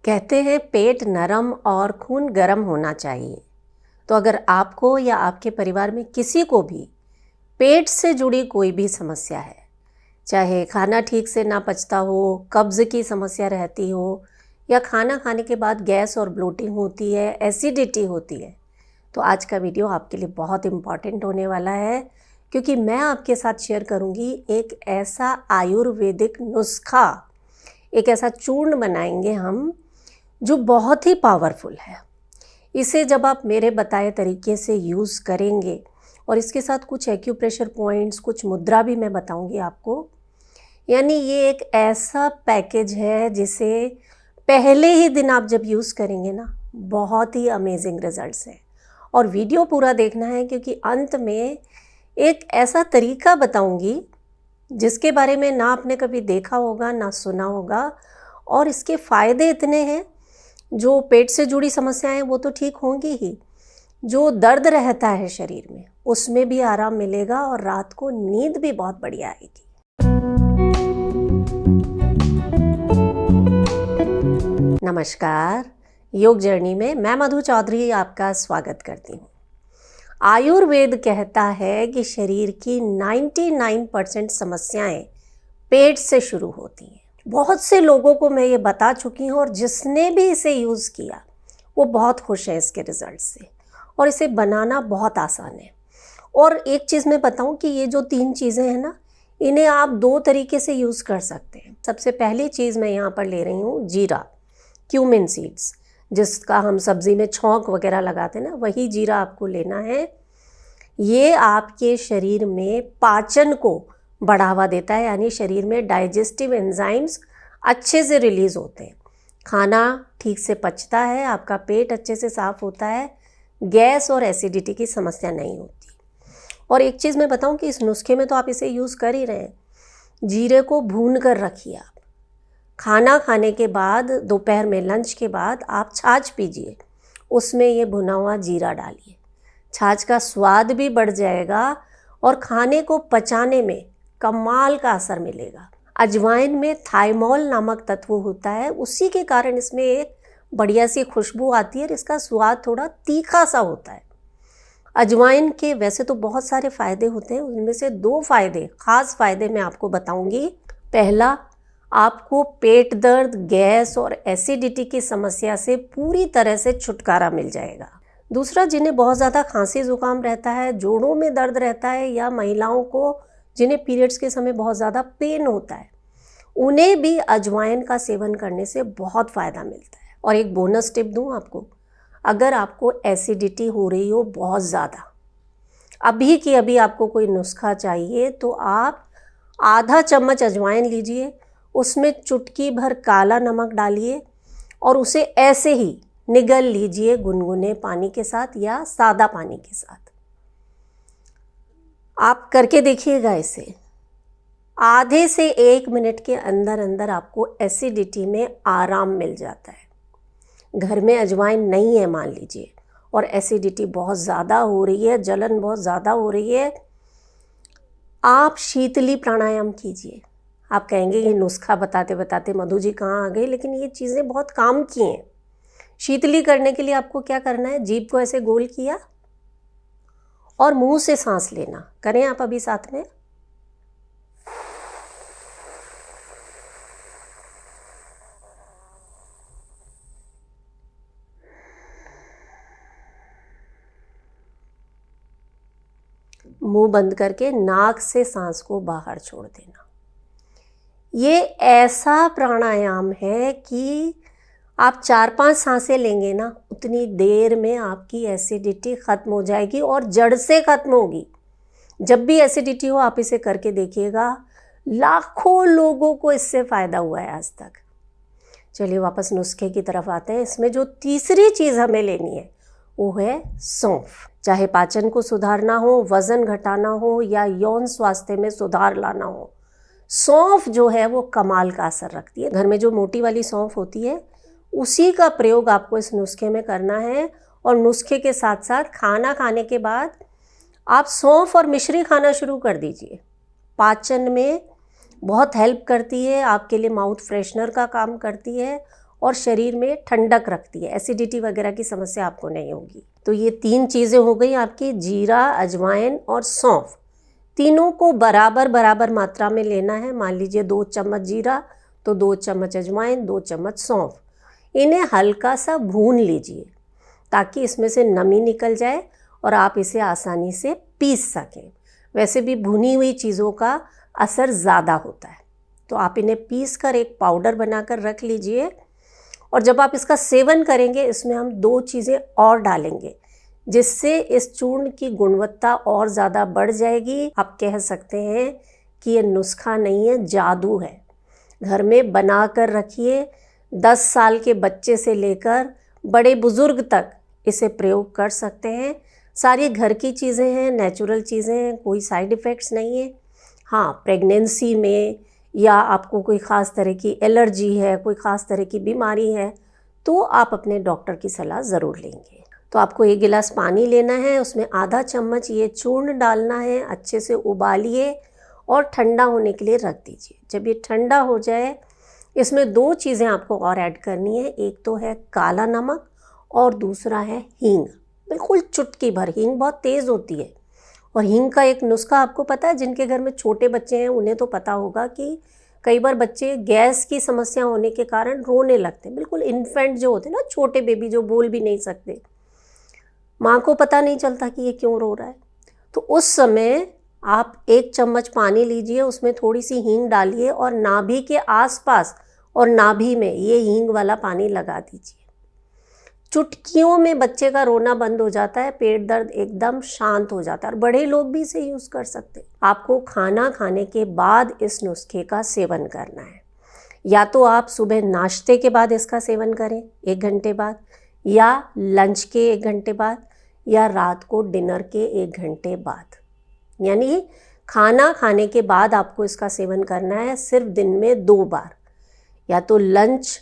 कहते हैं पेट नरम और खून गर्म होना चाहिए। तो अगर आपको या आपके परिवार में किसी को भी पेट से जुड़ी कोई भी समस्या है, चाहे खाना ठीक से ना पचता हो, कब्ज़ की समस्या रहती हो या खाना खाने के बाद गैस और ब्लोटिंग होती है, एसिडिटी होती है, तो आज का वीडियो आपके लिए बहुत इम्पॉर्टेंट होने वाला है, क्योंकि मैं आपके साथ शेयर करूंगी एक ऐसा आयुर्वेदिक नुस्खा, एक ऐसा चूर्ण बनाएंगे हम जो बहुत ही पावरफुल है। इसे जब आप मेरे बताए तरीके से यूज़ करेंगे और इसके साथ कुछ एक्यूप्रेशर पॉइंट्स, कुछ मुद्रा भी मैं बताऊंगी आपको, यानी ये एक ऐसा पैकेज है जिसे पहले ही दिन आप जब यूज़ करेंगे ना, बहुत ही अमेजिंग रिजल्ट्स हैं। और वीडियो पूरा देखना है, क्योंकि अंत में एक ऐसा तरीका बताऊंगी जिसके बारे में ना आपने कभी देखा होगा ना सुना होगा, और इसके फ़ायदे इतने हैं। जो पेट से जुड़ी समस्याएं वो तो ठीक होंगी ही, जो दर्द रहता है शरीर में उसमें भी आराम मिलेगा और रात को नींद भी बहुत बढ़िया आएगी। नमस्कार, योग जर्नी में मैं मधु चौधरी आपका स्वागत करती हूँ। आयुर्वेद कहता है कि शरीर की 99% समस्याएं पेट से शुरू होती हैं। बहुत से लोगों को मैं ये बता चुकी हूँ और जिसने भी इसे यूज़ किया वो बहुत खुश है इसके रिज़ल्ट से, और इसे बनाना बहुत आसान है। और एक चीज़ मैं बताऊँ कि ये जो 3 चीज़ें हैं ना, इन्हें आप 2 तरीके से यूज़ कर सकते हैं। सबसे पहली चीज़ मैं यहाँ पर ले रही हूँ जीरा, क्यूमिन सीड्स, जिसका हम सब्ज़ी में छौंक वगैरह लगाते हैं ना, वही जीरा आपको लेना है। ये आपके शरीर में पाचन को बढ़ावा देता है, यानी शरीर में डाइजेस्टिव एंजाइम्स अच्छे से रिलीज़ होते हैं, खाना ठीक से पचता है, आपका पेट अच्छे से साफ़ होता है, गैस और एसिडिटी की समस्या नहीं होती। और एक चीज़ मैं बताऊं कि इस नुस्खे में तो आप इसे यूज़ कर ही रहे हैं। जीरे को भून कर रखिए आप, खाना खाने के बाद, दोपहर में लंच के बाद आप छाछ पीजिए, उसमें ये भुना हुआ जीरा डालिए। छाछ का स्वाद भी बढ़ जाएगा और खाने को पचाने में कमाल का असर मिलेगा। अजवाइन में थाइमोल नामक तत्व होता है, उसी के कारण इसमें एक बढ़िया सी खुशबू आती है और इसका स्वाद थोड़ा तीखा सा होता है। अजवाइन के वैसे तो बहुत सारे फ़ायदे होते हैं, उनमें से 2 फ़ायदे, ख़ास फ़ायदे मैं आपको बताऊंगी। पहला, आपको पेट दर्द, गैस और एसिडिटी की समस्या से पूरी तरह से छुटकारा मिल जाएगा। दूसरा, जिन्हें बहुत ज़्यादा खांसी ज़ुकाम रहता है, जोड़ों में दर्द रहता है, या महिलाओं को जिन्हें पीरियड्स के समय बहुत ज़्यादा पेन होता है, उन्हें भी अजवाइन का सेवन करने से बहुत फ़ायदा मिलता है। और एक बोनस टिप दूं आपको, अगर आपको एसिडिटी हो रही हो बहुत ज़्यादा, अभी की अभी आपको कोई नुस्खा चाहिए, तो आप आधा चम्मच अजवाइन लीजिए, उसमें चुटकी भर काला नमक डालिए और उसे ऐसे ही निगल लीजिए गुनगुने पानी के साथ या सादा पानी के साथ। आप करके देखिएगा इसे, आधे से 1 मिनट के अंदर अंदर आपको एसिडिटी में आराम मिल जाता है। घर में अजवाइन नहीं है मान लीजिए, और एसिडिटी बहुत ज़्यादा हो रही है, जलन बहुत ज़्यादा हो रही है, आप शीतली प्राणायाम कीजिए। आप कहेंगे ये नुस्खा बताते बताते मधु जी कहाँ आ गई, लेकिन ये चीज़ें बहुत काम की हैं। शीतली करने के लिए आपको क्या करना है, जीभ को ऐसे गोल किया और मुंह से सांस लेना। करें आप अभी साथ में। मुंह बंद करके नाक से सांस को बाहर छोड़ देना। ये ऐसा प्राणायाम है कि आप 4-5 सांसें लेंगे ना, उतनी देर में आपकी एसिडिटी ख़त्म हो जाएगी और जड़ से ख़त्म होगी। जब भी एसिडिटी हो आप इसे करके देखिएगा, लाखों लोगों को इससे फ़ायदा हुआ है आज तक। चलिए वापस नुस्खे की तरफ आते हैं। इसमें जो तीसरी चीज़ हमें लेनी है वो है सौंफ। चाहे पाचन को सुधारना हो, वज़न घटाना हो या यौन स्वास्थ्य में सुधार लाना हो, सौंफ जो है वो कमाल का असर रखती है। घर में जो मोटी वाली सौंफ होती है, उसी का प्रयोग आपको इस नुस्खे में करना है। और नुस्खे के साथ साथ खाना खाने के बाद आप सौंफ और मिश्री खाना शुरू कर दीजिए। पाचन में बहुत हेल्प करती है, आपके लिए माउथ फ्रेशनर का काम करती है और शरीर में ठंडक रखती है, एसिडिटी वगैरह की समस्या आपको नहीं होगी। तो ये 3 चीज़ें हो गई आपकी, जीरा, अजवाइन और सौंफ। तीनों को बराबर बराबर मात्रा में लेना है। मान लीजिए 2 चम्मच जीरा तो 2 चम्मच अजवाइन, 2 चम्मच सौंफ। इन्हें हल्का सा भून लीजिए ताकि इसमें से नमी निकल जाए और आप इसे आसानी से पीस सकें। वैसे भी भुनी हुई चीज़ों का असर ज़्यादा होता है, तो आप इन्हें पीस कर एक पाउडर बनाकर रख लीजिए। और जब आप इसका सेवन करेंगे, इसमें हम 2 चीज़ें और डालेंगे जिससे इस चूर्ण की गुणवत्ता और ज़्यादा बढ़ जाएगी। आप कह सकते हैं कि ये नुस्खा नहीं है, जादू है। घर में बना कर रखिए। 10 साल के बच्चे से लेकर बड़े बुजुर्ग तक इसे प्रयोग कर सकते हैं। सारी घर की चीज़ें हैं, नेचुरल चीज़ें हैं, कोई साइड इफ़ेक्ट्स नहीं है। हाँ, प्रेगनेंसी में या आपको कोई ख़ास तरह की एलर्जी है, कोई ख़ास तरह की बीमारी है, तो आप अपने डॉक्टर की सलाह ज़रूर लेंगे। तो आपको 1 गिलास पानी लेना है, उसमें आधा चम्मच ये चूर्ण डालना है, अच्छे से उबालिए और ठंडा होने के लिए रख दीजिए। जब ये ठंडा हो जाए, इसमें 2 चीज़ें आपको और ऐड करनी है। एक तो है काला नमक और दूसरा है हींग। बिल्कुल चुटकी भर। हींग बहुत तेज़ होती है और हींग का एक नुस्खा आपको पता है, जिनके घर में छोटे बच्चे हैं उन्हें तो पता होगा कि कई बार बच्चे गैस की समस्या होने के कारण रोने लगते हैं। बिल्कुल इन्फेंट जो होते हैं ना, छोटे बेबी जो बोल भी नहीं सकते, माँ को पता नहीं चलता कि ये क्यों रो रहा है। तो उस समय आप 1 चम्मच पानी लीजिए, उसमें थोड़ी सी हींग डालिए और नाभि के आसपास और नाभि में ये हींग वाला पानी लगा दीजिए। चुटकियों में बच्चे का रोना बंद हो जाता है, पेट दर्द एकदम शांत हो जाता है और बड़े लोग भी इसे यूज़ कर सकते हैं। आपको खाना खाने के बाद इस नुस्खे का सेवन करना है। या तो आप सुबह नाश्ते के बाद इसका सेवन करें 1 घंटे बाद, या लंच के 1 घंटे बाद, या रात को डिनर के 1 घंटे बाद। यानी खाना खाने के बाद आपको इसका सेवन करना है, सिर्फ दिन में 2 बार, या तो लंच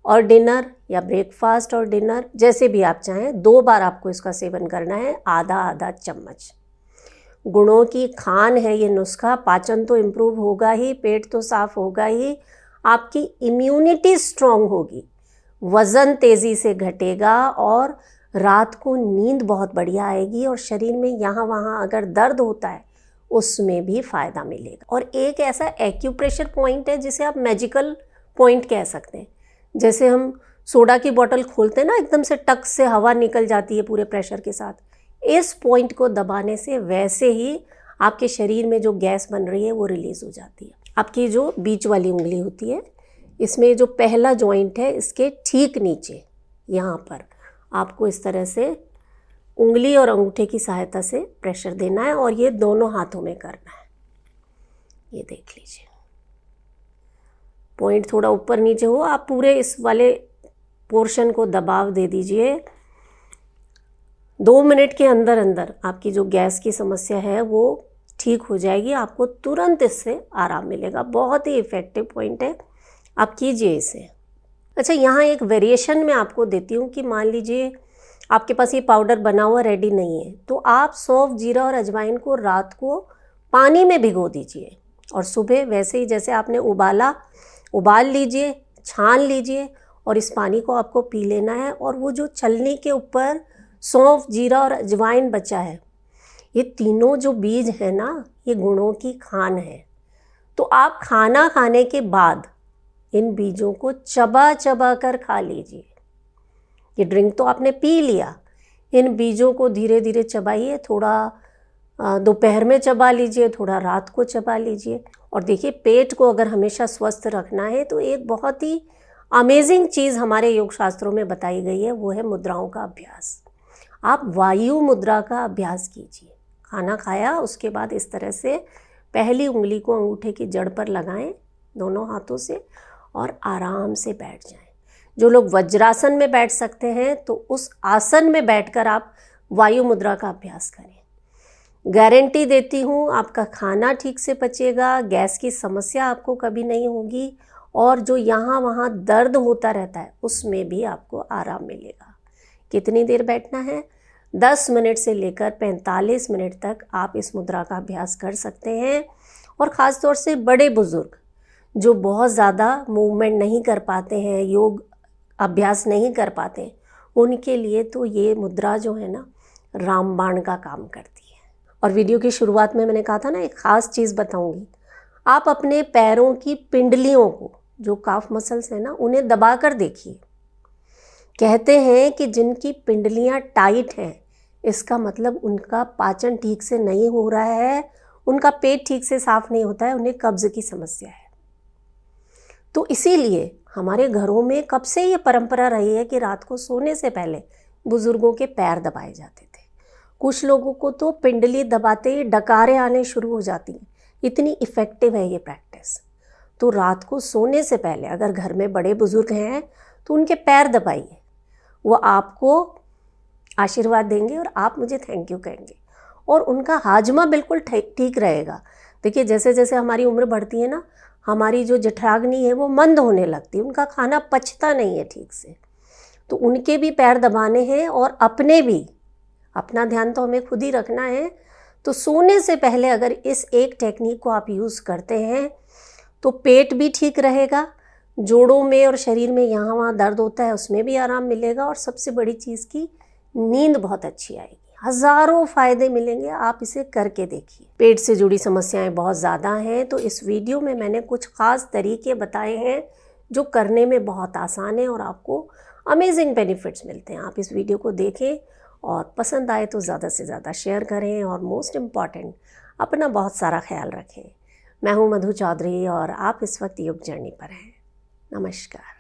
और डिनर या ब्रेकफास्ट और डिनर, जैसे भी आप चाहें। 2 बार आपको इसका सेवन करना है, आधा आधा चम्मच। गुणों की खान है ये नुस्खा। पाचन तो इम्प्रूव होगा ही, पेट तो साफ होगा ही, आपकी इम्यूनिटी स्ट्रांग होगी, वज़न तेज़ी से घटेगा और रात को नींद बहुत बढ़िया आएगी और शरीर में यहाँ वहाँ अगर दर्द होता है उसमें भी फ़ायदा मिलेगा। और एक ऐसा एक्यूप्रेशर पॉइंट है जिसे आप मैजिकल पॉइंट कह सकते हैं। जैसे हम सोडा की बोतल खोलते हैं ना, एकदम से टक से हवा निकल जाती है पूरे प्रेशर के साथ। इस पॉइंट को दबाने से वैसे ही आपके शरीर में जो गैस बन रही है वो रिलीज़ हो जाती है। आपकी जो बीच वाली उंगली होती है, इसमें जो पहला जॉइंट है, इसके ठीक नीचे यहाँ पर आपको इस तरह से उंगली और अंगूठे की सहायता से प्रेशर देना है और ये दोनों हाथों में करना है। ये देख लीजिए, पॉइंट थोड़ा ऊपर नीचे हो, आप पूरे इस वाले पोर्शन को दबाव दे दीजिए। 2 मिनट के अंदर अंदर आपकी जो गैस की समस्या है वो ठीक हो जाएगी। आपको तुरंत इससे आराम मिलेगा। बहुत ही इफ़ेक्टिव पॉइंट है, आप कीजिए इसे। अच्छा, यहाँ एक वेरिएशन मैं आपको देती हूँ कि मान लीजिए आपके पास ये पाउडर बना हुआ रेडी नहीं है, तो आप सौंफ, जीरा और अजवाइन को रात को पानी में भिगो दीजिए और सुबह वैसे ही जैसे आपने उबाल लीजिए, छान लीजिए और इस पानी को आपको पी लेना है। और वो जो छलनी के ऊपर सौंफ, जीरा और अजवाइन बचा है, ये तीनों जो बीज है ना, ये गुणों की खान है। तो आप खाना खाने के बाद इन बीजों को चबा चबा कर खा लीजिए। ये ड्रिंक तो आपने पी लिया, इन बीजों को धीरे धीरे चबाइए। थोड़ा दोपहर में चबा लीजिए, थोड़ा रात को चबा लीजिए। और देखिए, पेट को अगर हमेशा स्वस्थ रखना है तो एक बहुत ही अमेजिंग चीज़ हमारे योग शास्त्रों में बताई गई है, वो है मुद्राओं का अभ्यास। आप वायु मुद्रा का अभ्यास कीजिए। खाना खाया उसके बाद इस तरह से पहली उंगली को अंगूठे की जड़ पर लगाएं दोनों हाथों से और आराम से बैठ जाएं। जो लोग वज्रासन में बैठ सकते हैं तो उस आसन में बैठकर आप वायु मुद्रा का अभ्यास करें। गारंटी देती हूँ, आपका खाना ठीक से पचेगा, गैस की समस्या आपको कभी नहीं होगी और जो यहाँ वहाँ दर्द होता रहता है उसमें भी आपको आराम मिलेगा। कितनी देर बैठना है? 10 मिनट से लेकर 45 मिनट तक आप इस मुद्रा का अभ्यास कर सकते हैं। और ख़ास तौर से बड़े बुज़ुर्ग जो बहुत ज़्यादा मूवमेंट नहीं कर पाते हैं, योग अभ्यास नहीं कर पाते, उनके लिए तो ये मुद्रा जो है ना रामबाण का काम करती है। और वीडियो की शुरुआत में मैंने कहा था ना, एक ख़ास चीज़ बताऊंगी। आप अपने पैरों की पिंडलियों को, जो काफ मसल्स हैं ना, उन्हें दबा कर देखिए। कहते हैं कि जिनकी पिंडलियां टाइट हैं, इसका मतलब उनका पाचन ठीक से नहीं हो रहा है, उनका पेट ठीक से साफ नहीं होता है, उन्हें कब्ज़ की समस्या है। तो इसीलिए हमारे घरों में कब से ये परंपरा रही है कि रात को सोने से पहले बुज़ुर्गों के पैर दबाए जाते थे। कुछ लोगों को तो पिंडली दबाते ही डकारें आने शुरू हो जाती हैं, इतनी इफ़ेक्टिव है ये प्रैक्टिस। तो रात को सोने से पहले अगर घर में बड़े बुज़ुर्ग हैं तो उनके पैर दबाइए, वो आपको आशीर्वाद देंगे और आप मुझे थैंक यू कहेंगे, और उनका हाजमा बिल्कुल ठीक रहेगा। देखिए, जैसे जैसे हमारी उम्र बढ़ती है ना, हमारी जो जठराग्नि है वो मंद होने लगती है, उनका खाना पचता नहीं है ठीक से। तो उनके भी पैर दबाने हैं और अपने भी, अपना ध्यान तो हमें खुद ही रखना है। तो सोने से पहले अगर इस एक टेक्निक को आप यूज़ करते हैं तो पेट भी ठीक रहेगा, जोड़ों में और शरीर में यहाँ वहाँ दर्द होता है उसमें भी आराम मिलेगा, और सबसे बड़ी चीज़ की नींद बहुत अच्छी आएगी। हज़ारों फ़ायदे मिलेंगे, आप इसे करके देखिए। पेट से जुड़ी समस्याएं बहुत ज़्यादा हैं, तो इस वीडियो में मैंने कुछ ख़ास तरीके बताए हैं जो करने में बहुत आसान है और आपको अमेजिंग बेनिफिट्स मिलते हैं। आप इस वीडियो को देखें और पसंद आए तो ज़्यादा से ज़्यादा शेयर करें, और मोस्ट इम्पॉर्टेंट, अपना बहुत सारा ख्याल रखें। मैं हूँ मधु चौधरी और आप इस वक्त योग जर्नी पर हैं। नमस्कार।